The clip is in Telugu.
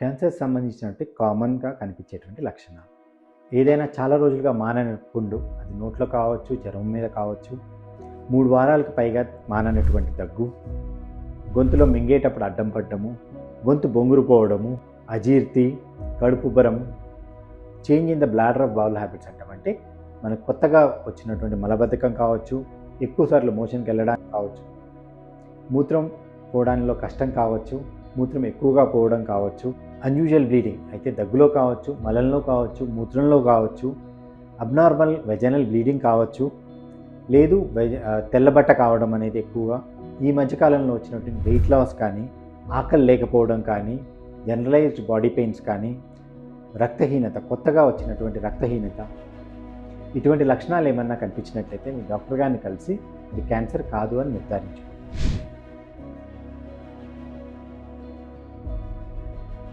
క్యాన్సర్ సంబంధించినటువంటి కామన్‌గా కనిపించేటువంటి లక్షణాలు. ఏదైనా చాలా రోజులుగా మానని పుండు, అది నోట్లో కావచ్చు, చర్మం మీద కావచ్చు, 3 వారాలకు పైగా మాననటువంటి దగ్గు, గొంతులో మింగేటప్పుడు అడ్డం పడ్డము, గొంతు బొంగురుపోవడము, అజీర్తి, కడుపుబ్బరం, change in the bladder of bowel habits అంటాం. అంటే మనకు కొత్తగా వచ్చినటువంటి మలబద్ధకం కావచ్చు, ఎక్కువసార్లు మోషన్కి వెళ్ళడానికి కావచ్చు, మూత్రం పోవడంలో కష్టం కావచ్చు, మూత్రం ఎక్కువగా పోవడం కావచ్చు, అన్యూజువల్ బ్లీడింగ్ అయితే దగ్గులో కావచ్చు, మలంలో కావచ్చు, మూత్రంలో కావచ్చు, అబ్నార్మల్ వెజనల్ బ్లీడింగ్ కావచ్చు, లేదు తెల్లబట్ట కావడం అనేది ఎక్కువగా, ఈ మధ్యకాలంలో వచ్చినటువంటి వెయిట్ లాస్ కానీ, ఆకలి లేకపోవడం కానీ, జనరలైజ్డ్ బాడీ పెయిన్స్ కానీ, రక్తహీనత, కొత్తగా వచ్చినటువంటి రక్తహీనత, ఇటువంటి లక్షణాలు ఏమన్నా కనిపించినట్లయితే మీ డాక్టర్ గారిని కలిసి ఇది క్యాన్సర్ కాదు అని నిర్ధారించుకోండి.